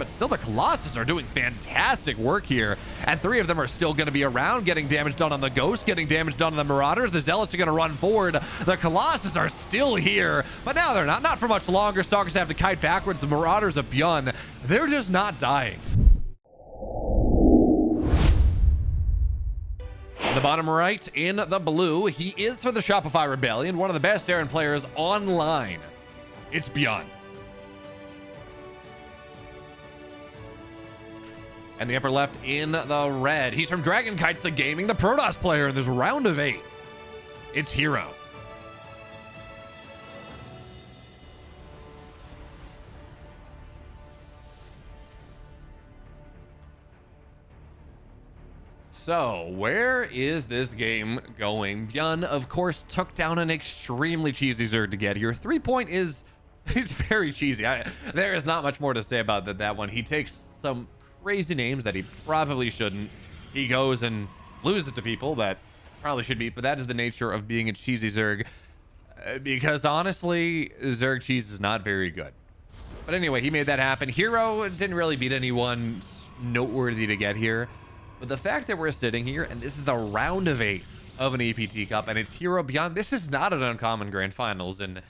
but still the Colossus are doing fantastic work here. And 3 of them are still going to be around, getting damage done on the Ghost, getting damage done on the Marauders. The Zealots are going to run forward. The Colossus are still here, but now they're not for much longer. Stalkers have to kite backwards. The Marauders of ByuN, they're just not dying. The bottom right in the blue, he is for the Shopify Rebellion, one of the best Terran players online. It's ByuN. And the upper left in the red, he's from Dragon Kites Gaming, the Protoss player in this round of 8. It's herO. So, where is this game going? ByuN, of course, took down an extremely cheesy Zerg to get here. 3-point is very cheesy. There is not much more to say about that one. He takes some crazy names that he probably shouldn't. He goes and loses to people that probably should beat, but that is the nature of being a cheesy Zerg. Because honestly, Zerg cheese is not very good. But anyway, he made that happen. herO didn't really beat anyone noteworthy to get here. But the fact that we're sitting here, and this is the round of 8 of an EPT Cup, and it's herO ByuN, this is not an uncommon grand finals in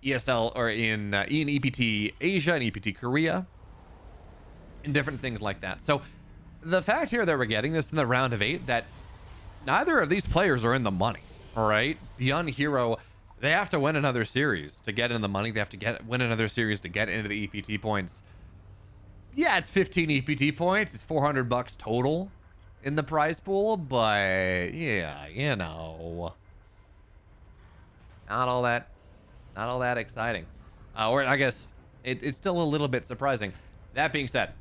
ESL or in EPT Asia and EPT Korea and different things like that. So the fact here that we're getting this in the round of 8, that neither of these players are in the money. All right, ByuN, herO, they have to win another series to get in the money. They have to win another series to get into the EPT points. Yeah, it's 15 EPT points. It's $400 total in the prize pool, but yeah, you know, not all that exciting. Or I guess it's still a little bit surprising. That being said,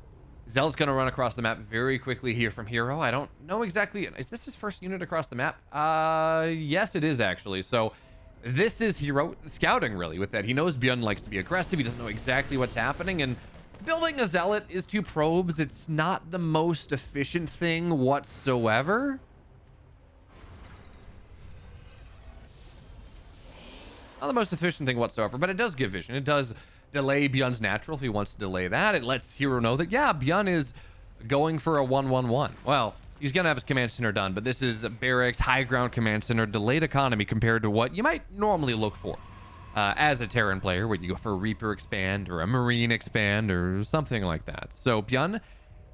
Zell's gonna run across the map very quickly here from herO. I don't know exactly, is this his first unit across the map? Yes, it is actually. So this is herO scouting really with that. He knows ByuN likes to be aggressive. He doesn't know exactly what's happening, and building a Zealot is 2 probes. It's not the most efficient thing whatsoever. Not the most efficient thing whatsoever, but it does give vision. It does delay ByuN's natural if he wants to delay that. It lets herO know that, yeah, ByuN is going for a 1-1-1. Well, he's going to have his command center done, but this is barracks, high ground command center, delayed economy compared to what you might normally look for. As a Terran player, where you go for a Reaper expand or a Marine expand or something like that. So ByuN,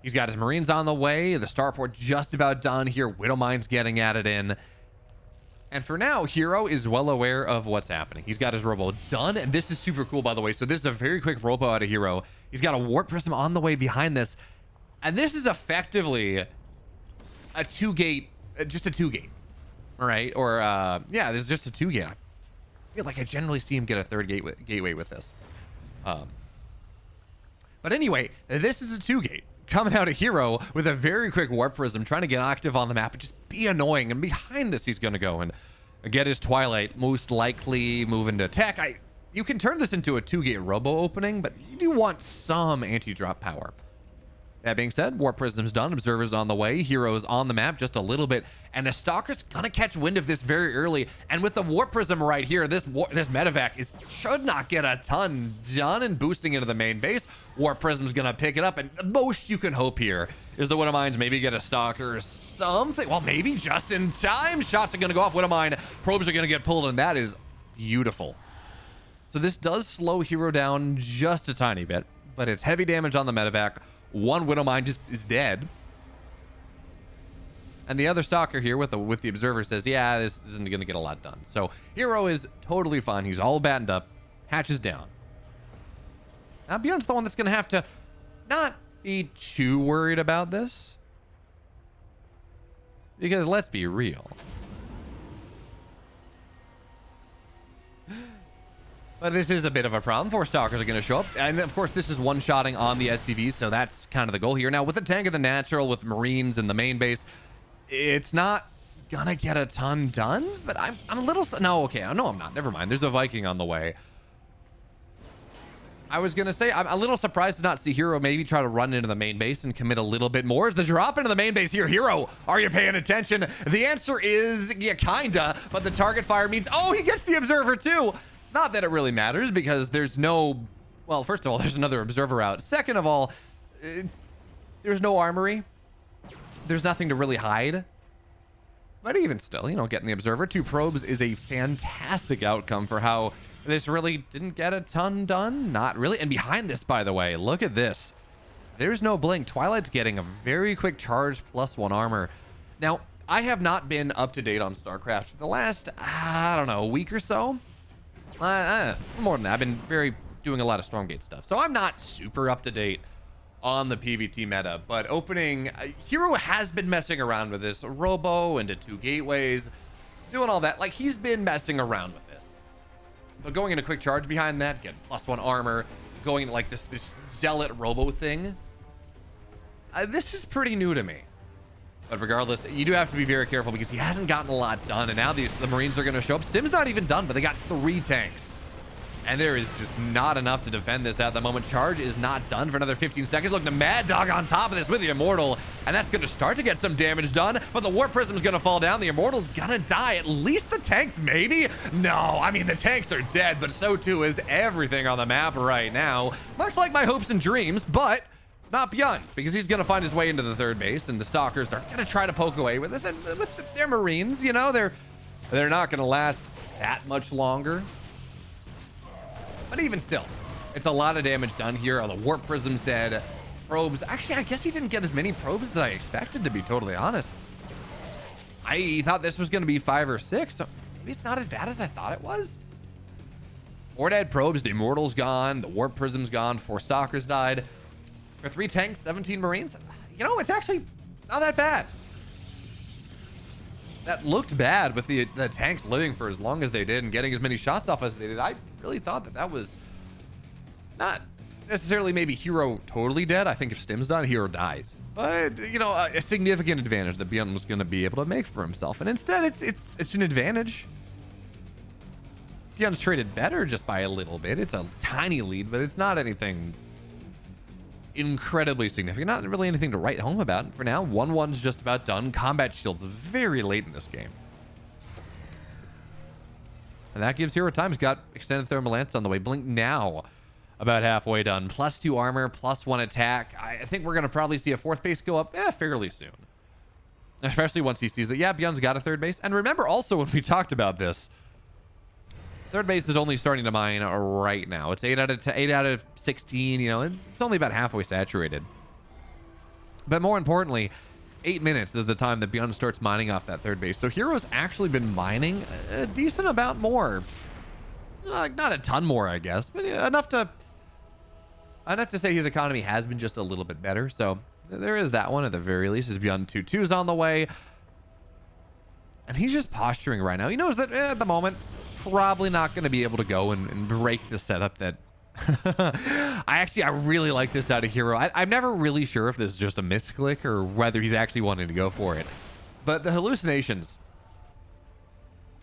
he's got his Marines on the way. The starport just about done here. Widowmine's getting added in. And for now, herO is well aware of what's happening. He's got his robo done, and this is super cool, by the way. So this is a very quick robo out of herO. He's got a warp prism on the way behind this. And this is effectively a 2-gate, just a 2-gate. All right, or yeah, this is just a 2-gate. I feel like I generally see him get a 3rd gateway with this. But anyway, this is a 2-gate coming out of herO with a very quick warp prism, trying to get active on the map and just be annoying. And behind this, he's going to go and get his Twilight, most likely move into tech. You can turn this into a 2-gate robo opening, but you do want some anti-drop power. That being said, warp prism's done, observers on the way, heroes on the map just a little bit, and the stalker's gonna catch wind of this very early. And with the warp prism right here, this medevac should not get a ton done and boosting into the main base. Warp prism's gonna pick it up, and the most you can hope here is the Widowmines maybe get a stalker or something. Well, maybe just in time. Shots are gonna go off Widowmine, probes are gonna get pulled, and that is beautiful. So this does slow herO down just a tiny bit, but it's heavy damage on the medevac. One Widowmine just is dead. And the other stalker here with the observer says, yeah, this isn't going to get a lot done. So herO is totally fine. He's all battened up. Hatches down. Now ByuN's the one that's going to have to not be too worried about this. Because let's be real. But this is a bit of a problem. 4 stalkers are going to show up. And of course, this is one-shotting on the SCVs, so that's kind of the goal here. Now, with the tank of the natural, with Marines in the main base, it's not going to get a ton done. But I'm a little... No, okay. No, I'm not. Never mind. There's a Viking on the way. I was going to say, I'm a little surprised to not see herO maybe try to run into the main base and commit a little bit more. Is the drop into the main base here? herO, are you paying attention? The answer is, yeah, kinda. But the target fire means, oh, he gets the observer too. Not that it really matters because there's no, well, first of all, there's another observer out. Second of all, there's no armory. There's nothing to really hide. But even still, you know, getting the observer, 2 probes is a fantastic outcome for how this really didn't get a ton done. Not really. And behind this, by the way, look at this. There's no blink. Twilight's getting a very quick charge +1 armor. Now, I have not been up to date on Starcraft for the last, I don't know, a week or so. More than that. I've been doing a lot of Stormgate stuff. So I'm not super up to date on the PvT meta, but opening hero has been messing around with this robo into 2 gateways, doing all that. Like, he's been messing around with this, but going into quick charge behind that, getting +1 armor, going into like this zealot robo thing, this is pretty new to me. But regardless, you do have to be very careful because he hasn't gotten a lot done, and now the Marines are going to show up. Stim's not even done, but they got 3 tanks. And there is just not enough to defend this at the moment. Charge is not done for another 15 seconds. Look, the Mad Dog on top of this with the Immortal. And that's going to start to get some damage done. But the Warp Prism's going to fall down. The Immortal's going to die. At least the tanks, maybe? No, I mean, the tanks are dead. But so too is everything on the map right now. Much like my hopes and dreams, but not ByuN's. Because he's going to find his way into the 3rd base. And the Stalkers are going to try to poke away with this. And with their Marines, you know, they're not going to last that much longer. But even still, it's a lot of damage done here. The Warp Prism's dead. Probes. Actually, I guess he didn't get as many probes as I expected, to be totally honest. I thought this was going to be 5 or 6, so maybe it's not as bad as I thought it was. 4 dead probes. The Immortal's gone. The Warp Prism's gone. 4 Stalkers died. For 3 tanks, 17 Marines. You know, it's actually not that bad. That looked bad with the tanks living for as long as they did and getting as many shots off as they did. I really thought that was not necessarily maybe hero totally dead. I think if Stim's done, hero dies. But, you know, a significant advantage that ByuN was going to be able to make for himself. And instead, it's an advantage. ByuN's traded better just by a little bit. It's a tiny lead, but it's not anything incredibly significant. Not really anything to write home about. For now, 1-1's just about done. Combat shield's very late in this game. And that gives hero time. He's got extended thermal lance on the way. Blink now about halfway done. +2 armor, +1 attack. I think we're going to probably see a 4th base go up fairly soon. Especially once he sees that, yeah, ByuN's got a 3rd base. And remember also when we talked about this, 3rd base is only starting to mine right now. It's 8 out of 16. You know, it's only about halfway saturated. But more importantly, 8 minutes is the time that ByuN starts mining off that 3rd base. So hero's actually been mining a decent amount more. Not a ton more, I guess, but enough to say his economy has been just a little bit better. So there is that one at the very least. His ByuN 2-2's on the way. And he's just posturing right now. He knows that at the moment, probably not going to be able to go and break the setup that I really like this out of hero. I'm never really sure if this is just a misclick or whether he's actually wanting to go for it. But the hallucinations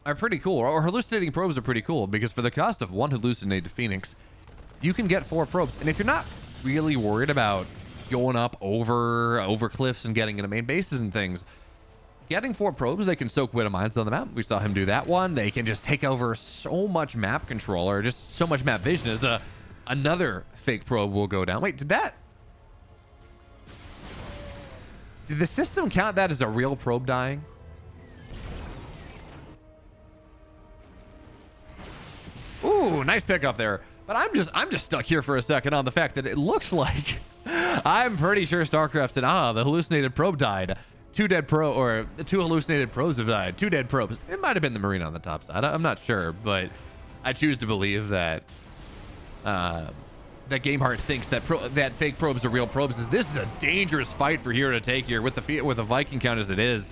are pretty cool, or hallucinating probes are pretty cool, because for the cost of 1 hallucinated Phoenix, you can get 4 probes. And if you're not really worried about going up over cliffs and getting into main bases and things, getting 4 probes, they can soak Widow Mines on the map. We saw him do that one. They can just take over so much map control, or just so much map vision as another fake probe will go down. Wait, did the system count that as a real probe dying? Ooh, nice pickup there. But I'm just stuck here for a second on the fact that it looks like I'm pretty sure Starcraft said, the hallucinated probe died. 2 dead pro, or 2 hallucinated probes have died. 2 dead probes. It might have been the Marine on the top side. I'm not sure, but I choose to believe that that Gameheart thinks that fake probes are real probes. This is a dangerous fight for hero to take here with a Viking count as it is.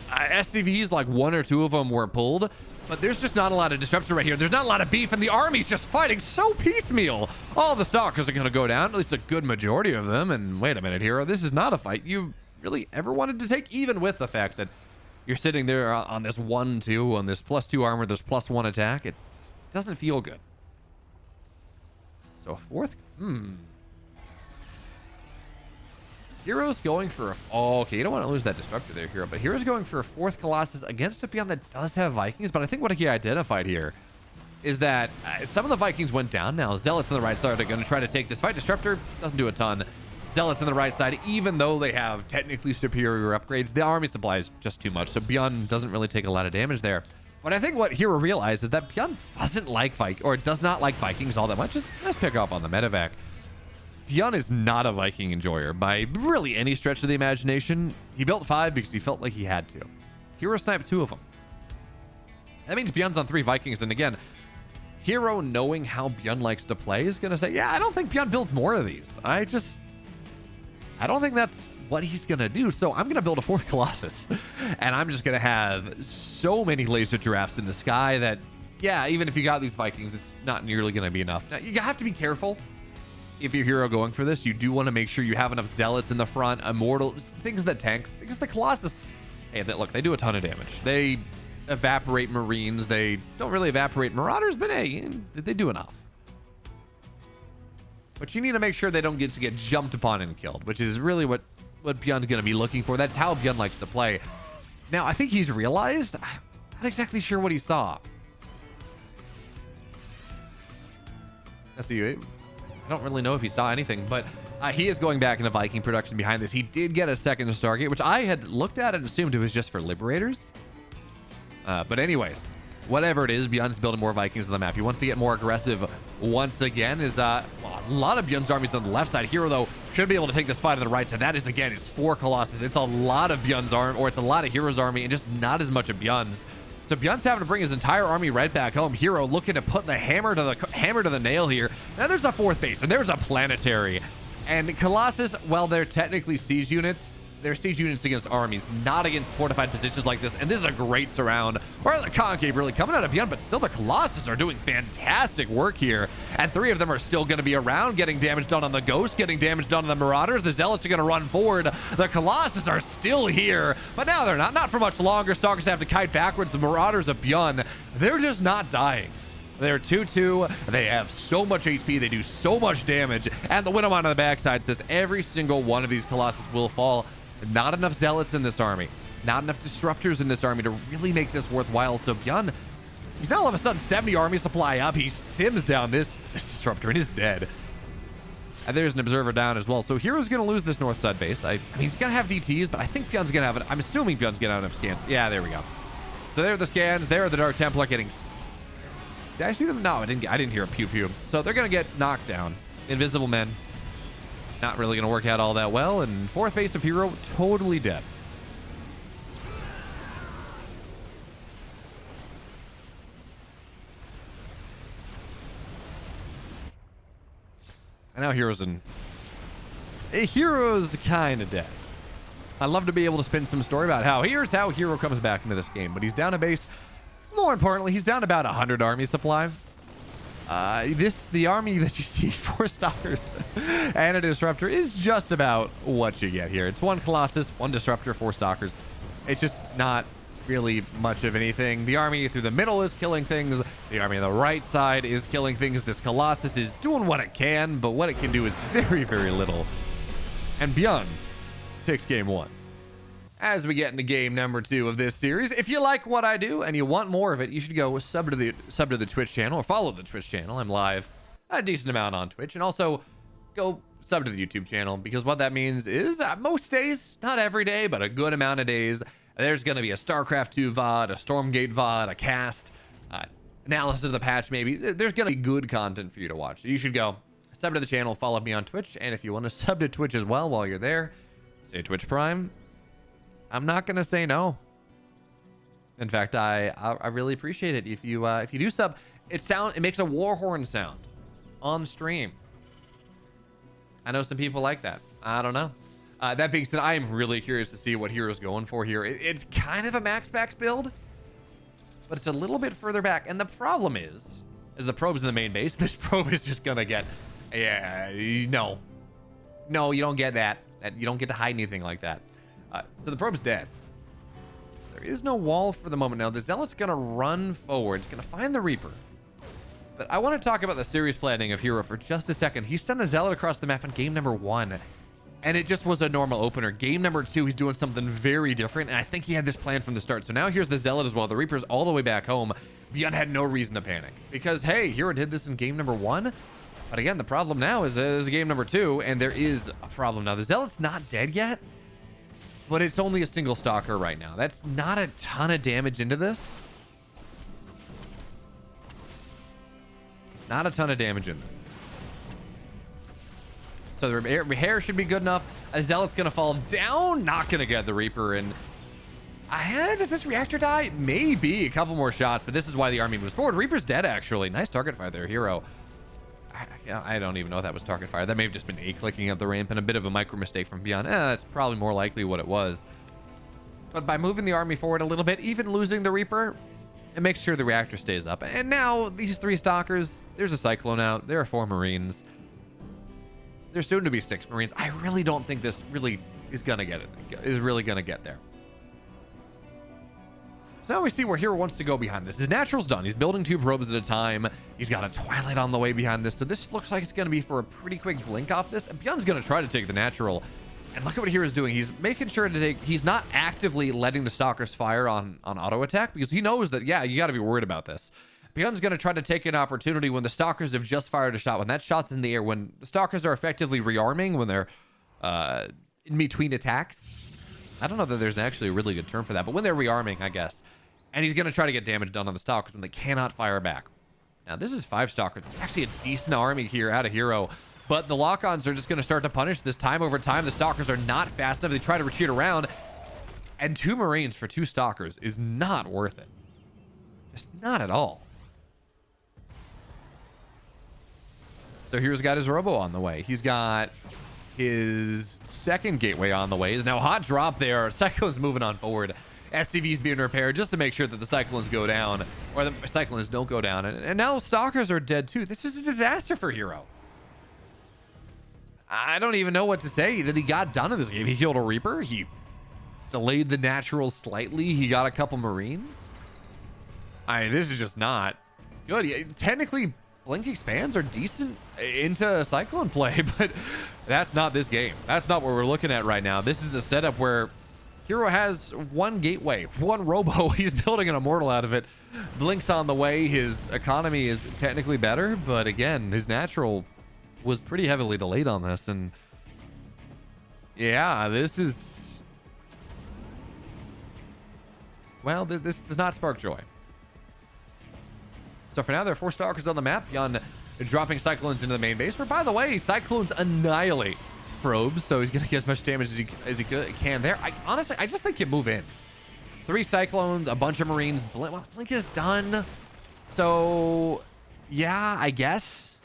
SCVs, like 1 or 2 of them were pulled, but there's just not a lot of disruption right here. There's not a lot of beef, and the army's just fighting so piecemeal. All the Stalkers are going to go down, at least a good majority of them. And wait a minute, hero, this is not a fight you really ever wanted to take, even with the fact that you're sitting there on this 1-2, on this +2 armor, this +1 attack. It doesn't feel good. So a 4th? Hero's going for okay, you don't want to lose that Disruptor there, Hero, but Hero's going for a 4th Colossus against a ByuN that does have Vikings. But I think what he identified here is that some of the Vikings went down. Now Zealots on the right side are going to try to take this fight. Disruptor doesn't do a ton. Zealots on the right side, even though they have technically superior upgrades, the army supply is just too much. So ByuN doesn't really take a lot of damage there. But I think what hero realized is that ByuN doesn't like does not like Vikings all that much. Just let's pick up on the medevac. ByuN is not a Viking enjoyer by really any stretch of the imagination. He built 5 because he felt like he had to. Hero sniped 2 of them. That means ByuN's on 3 Vikings. And again, hero knowing how ByuN likes to play is going to say, yeah, I don't think ByuN builds more of these. I don't think that's what he's going to do. So I'm going to build a 4th Colossus. And I'm just going to have so many laser giraffes in the sky that, yeah, even if you got these Vikings, it's not nearly going to be enough. Now, you have to be careful. If you're hero going for this, you do want to make sure you have enough Zealots in the front, Immortals, things that tank. Because the Colossus, hey, look, they do a ton of damage. They evaporate Marines. They don't really evaporate Marauders, but hey, they do enough. But you need to make sure they don't get jumped upon and killed, which is really what ByuN's going to be looking for. That's how ByuN likes to play. Now, I think he's realized. I'm not exactly sure what he saw. Let's see. I don't really know if he saw anything, but he is going back into Viking production behind this. He did get a second Stargate, which I had looked at and assumed it was just for Liberators. But anyways, whatever it is, ByuN's building more Vikings on the map. He wants to get more aggressive once again. A lot of ByuN's armies on the left side. Hero, though, should be able to take this fight on the right side. That is, again, it's 4 Colossus. It's a lot of ByuN's army, or it's a lot of Hero's army, and just not as much of ByuN's. So ByuN's having to bring his entire army right back home. Hero looking to put the hammer to the nail here. Now there's a 4th base, and there's a planetary. And Colossus, while they're technically siege units, they're siege units against armies, not against fortified positions like this. And this is a great surround, or the concave really coming out of ByuN, but still the Colossus are doing fantastic work here. And 3 of them are still going to be around, getting damage done on the Ghost, getting damage done on the Marauders. The Zealots are going to run forward. The Colossus are still here, but now they're not for much longer. Stalkers have to kite backwards. The Marauders of ByuN, they're just not dying. They're 2-2. They have so much HP. They do so much damage. And the Winnowman on the backside says every single one of these Colossus will fall. Not enough Zealots in this army. Not enough Disruptors in this army to really make this worthwhile. So ByuN, he's now all of a sudden 70 army supply up. He stims down this Disruptor and is dead. And there's an Observer down as well. So Hero's going to lose this north side base. I mean, he's going to have DTs, but I think ByuN's going to have it. I'm assuming ByuN's going to have enough scans. Yeah, there we go. So there are the scans. There are the Dark Templar getting... Did I see them? No, I didn't hear a pew-pew. So they're going to get knocked down. Invisible Men. Not really going to work out all that well. And 4th base of Hero, totally dead. And now Hero's kind of dead. I'd love to be able to spin some story about here's how Hero comes back into this game. But he's down a base. More importantly, he's down about 100 army supply. The army that you see, 4 Stalkers and a Disruptor, is just about what you get here. It's 1 Colossus, 1 Disruptor, 4 Stalkers. It's just not really much of anything. The army through the middle is killing things. The army on the right side is killing things. This Colossus is doing what it can, but what it can do is very, very little. And ByuN takes game 1. As we get into game number 2 of this series, if you like what I do and you want more of it, you should go sub to the Twitch channel or follow the Twitch channel. I'm live a decent amount on Twitch, and also go sub to the YouTube channel, because what that means is most days, not every day, but a good amount of days, there's going to be a Starcraft 2 VOD, a Stormgate VOD, a cast, analysis of the patch maybe. There's going to be good content for you to watch. So you should go sub to the channel, follow me on Twitch, and if you want to sub to Twitch as well while you're there, say Twitch Prime. I'm not gonna say no. In fact, I really appreciate it if you do sub. It makes a war horn sound on stream. I know some people like that. I don't know. That being said, I am really curious to see what Hero's going for here. It's kind of a max build, but it's a little bit further back. And the problem is the probe's in the main base. This probe is just gonna get, no, you don't get that. You don't get to hide anything like that. So the probe's dead. There is no wall for the moment. Now the Zealot's gonna run forward. It's gonna find the Reaper. But I want to talk about the series planning of Hero for just a second. He sent a Zealot across the map in game number 1, and it just was a normal opener. Game number 2, he's doing something very different, and I think he had this plan from the start. So now here's the Zealot as well. The Reaper's all the way back home. ByuN had no reason to panic, because hey, Hero did this in game number 1. But again, the problem now is game number 2, and there is a problem now. The Zealot's not dead yet, but it's only a single stalker right now. That's not a ton of damage into this. Not a ton of damage in this. So the hair should be good enough. A Zealot's going to fall down. Not going to get the Reaper. And does this reactor die? Maybe a couple more shots, but this is why the army moves forward. Reaper's dead, actually. Nice target fire there, hero. I don't even know if that was target fire. That may have just been A-clicking up the ramp and a bit of a micro mistake from ByuN. That's probably more likely what it was. But by moving the army forward a little bit, even losing the Reaper, it makes sure the reactor stays up. And now these 3 stalkers, there's a Cyclone out. There are 4 Marines. There's soon to be 6 Marines. I really don't think this really is going to get it. Is really going to get there. So now we see where hero wants to go behind this. His natural's done. He's building 2 probes at a time. He's got a Twilight on the way behind this. So this looks like it's going to be for a pretty quick blink off this. And ByuN's going to try to take the natural. And look at what hero's doing. He's making sure to take... He's not actively letting the stalkers fire on auto attack because he knows that, yeah, you got to be worried about this. ByuN's going to try to take an opportunity when the stalkers have just fired a shot. When that shot's in the air, when the stalkers are effectively rearming, when they're in between attacks. I don't know that there's actually a really good term for that, but when they're rearming, I guess. And he's going to try to get damage done on the stalkers when they cannot fire back. Now, this is 5 stalkers. It's actually a decent army here out of hero. But the lock-ons are just going to start to punish this time over time. The stalkers are not fast enough. They try to retreat around. And 2 Marines for 2 stalkers is not worth it. Just not at all. So here's got his Robo on the way. He's got his second gateway on the way. Is now hot drop there. Cyclone's moving on forward. SCV's being repaired just to make sure that the Cyclones go down, or the Cyclones don't go down. And now stalkers are dead too. This is a disaster for hero. I don't even know what to say that he got done in this game. He killed a Reaper. He delayed the natural slightly. He got a couple Marines. This is just not good. Technically, Blink expands are decent into Cyclone play, but that's not this game. That's not what we're looking at right now. This is a setup where hero has 1 gateway, 1 Robo. He's building an Immortal out of it. Blink's on the way. His economy is technically better, but again, his natural was pretty heavily delayed on this. And yeah, this is... Well, this does not spark joy. So for now, there are 4 stalkers on the map. ByuN dropping Cyclones into the main base, where, by the way, Cyclones annihilate probes, so he's gonna get as much damage as he can there. Honestly, I just think you move in. 3 Cyclones, a bunch of Marines. Blink is done. So yeah, I guess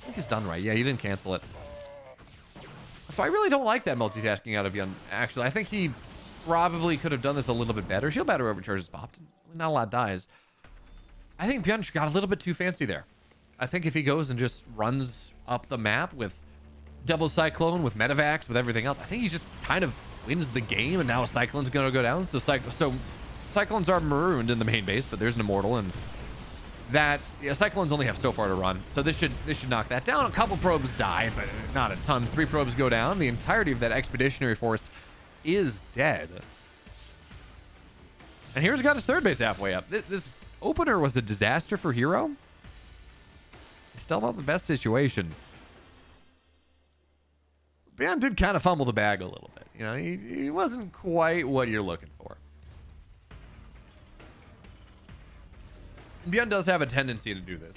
Blink is done, right? Yeah, you didn't cancel it. So I really don't like that multitasking out of ByuN. Actually, I think he probably could have done this a little bit better. Shield Battery overcharges popped. Not a lot dies. I think ByuN got a little bit too fancy there. I think if he goes and just runs up the map with double Cyclone, with Medivacs, with everything else, I think he just kind of wins the game, and now Cyclone's going to go down. So Cyclones are marooned in the main base, but there's an Immortal, and that... Yeah, Cyclones only have so far to run, so this should knock that down. A couple probes die, but not a ton. 3 probes go down. The entirety of that Expeditionary Force is dead. And here's got his 3rd base halfway up. This opener was a disaster for hero. Still not the best situation. ByuN did kind of fumble the bag a little bit. You know, he wasn't quite what you're looking for. ByuN does have a tendency to do this,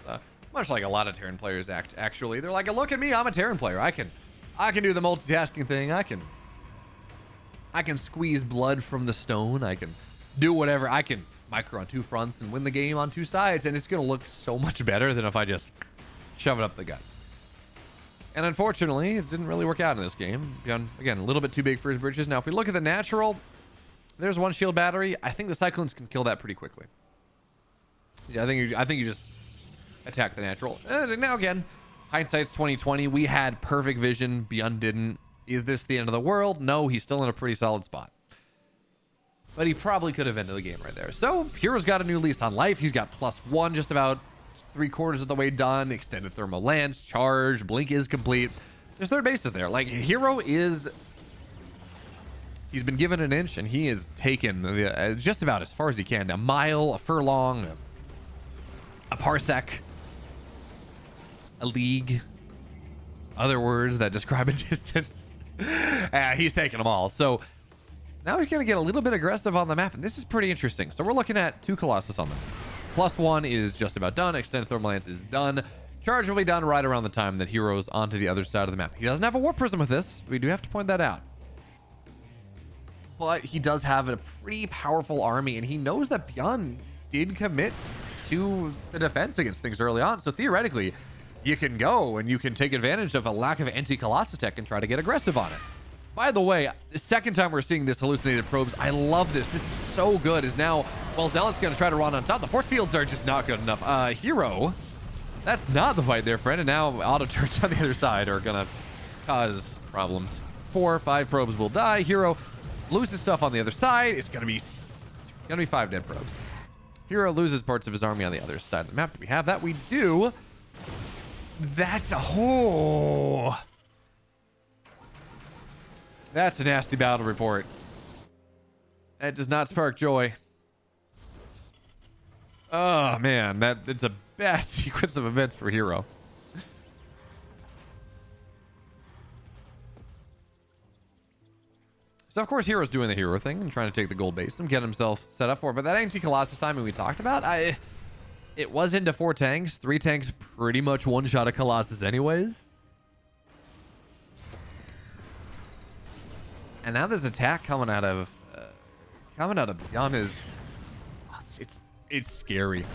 much like a lot of Terran players actually. They're like, look at me, I'm a Terran player. I can do the multitasking thing. I can squeeze blood from the stone. I can do whatever. I can micro on 2 fronts and win the game on 2 sides, and it's going to look so much better than if I just shove it up the gut. And unfortunately, it didn't really work out in this game. ByuN, again, a little bit too big for his bridges. Now, if we look at the natural, there's 1 shield battery. I think the Cyclones can kill that pretty quickly. Yeah, I think you just attack the natural. And now again, hindsight's 2020. We had perfect vision. ByuN didn't. Is this the end of the world? No, he's still in a pretty solid spot. But he probably could have ended the game right there. So hero's got a new lease on life. He's got +1, just about 3/4 of the way done. Extended thermal lance, charge, blink is complete. There's 3rd bases there. Like, hero is... He's been given an inch, and he is taken just about as far as he can. A mile, a furlong, a parsec. a league, other words that describe a distance. He's taking them all. So now he's going to get a little bit aggressive on the map, and this is pretty interesting. So we're looking at 2 Colossus on them. +1 is just about done. Extended Thermal Lance is done. Charge will be done right around the time that herO's onto the other side of the map. He doesn't have a Warp Prism with this. We do have to point that out. But he does have a pretty powerful army, and he knows that ByuN did commit to the defense against things early on. So theoretically, you can go and you can take advantage of a lack of anti-Colossus tech and try to get aggressive on it. By the way, the second time we're seeing this hallucinated probes, I love this. This is so good. Is now, well, Zealot's going to try to run on top. The force fields are just not good enough. herO, that's not the fight there, friend. And now auto turrets on the other side are going to cause problems. 4 or 5 probes will die. herO loses stuff on the other side. It's going to be 5 dead probes. herO loses parts of his army on the other side of the map. Do we have that? We do. That's that's a nasty battle report. That does not spark joy. Oh man, it's a bad sequence of events for herO. So of course herO's doing the herO thing and trying to take the gold base and get himself set up for it. But that anti-Colossus timing we talked about, it was into 4 tanks. 3 tanks pretty much one-shot a Colossus anyways. And now this attack coming out of ByuN is it's scary.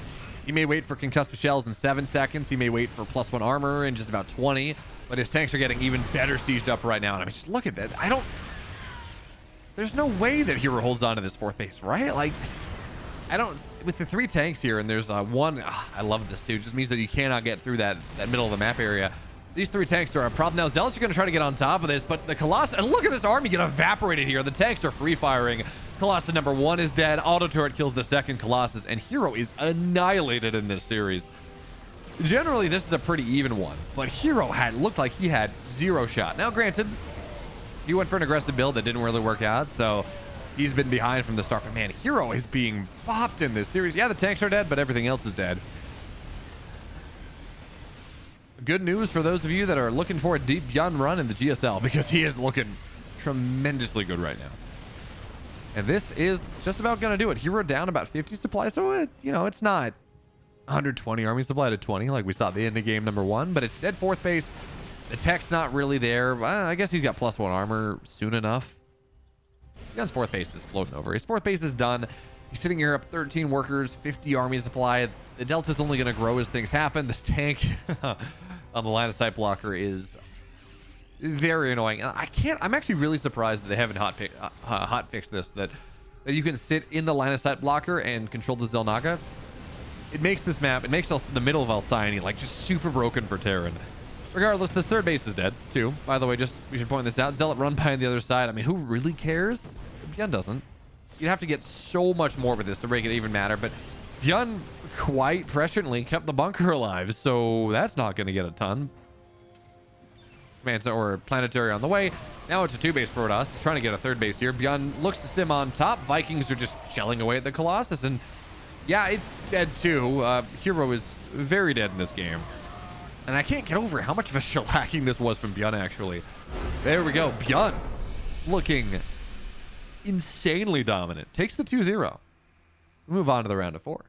He may wait for concussive shells in 7 seconds. He may wait for +1 armor in just about 20. But his tanks are getting even better sieged up right now. And I mean, just look at that. There's no way that herO holds on to this 4th base, right? Like, with the 3 tanks here, and there's one, I love this too. It just means that you cannot get through that middle of the map area. These 3 tanks are a problem. Now, Zealots are going to try to get on top of this, but the Colossus, and look at this army get evaporated here. The tanks are free firing. Colossus number 1 is dead. Auto turret kills the 2nd Colossus, and herO is annihilated in this series. Generally, this is a pretty even one, but herO looked like he had 0 shot. Now, granted, he went for an aggressive build that didn't really work out, so he's been behind from the start. But man, herO is being bopped in this series. Yeah, the tanks are dead, but everything else is dead. Good news for those of you that are looking for a deep ByuN run in the GSL, because he is looking tremendously good right now. And this is just about going to do it. herO down about 50 supply, so it's not 120 army supply to 20 like we saw at the end of game number 1, but it's dead 4th base. The tech's not really there. I guess he's got +1 armor soon enough. ByuN's 4th base is floating over. His 4th base is done. He's sitting here up 13 workers, 50 army supply. The delta's only going to grow as things happen. This tank on the line of sight blocker is very annoying. I'm actually really surprised that they haven't hot fixed this, that you can sit in the line of sight blocker and control the Xel'Naga. It makes this map, it makes the middle of Alcyone like just super broken for Terran. Regardless, this 3rd base is dead too. By the way, we should point this out. Zealot run by on the other side. I mean, who really cares? ByuN doesn't. You'd have to get so much more with this to make it even matter, but ByuN quite presciently kept the bunker alive, so that's not going to get a ton. Or planetary on the way. Now it's a 2-base Protoss. He's trying to get a 3rd base here. ByuN looks to stim on top. Vikings are just shelling away at the Colossus, and yeah, it's dead too. herO is very dead in this game. And I can't get over how much of a shellacking this was from ByuN, actually. There we go. ByuN looking insanely dominant. Takes the 2-0. Move on to the round of 4.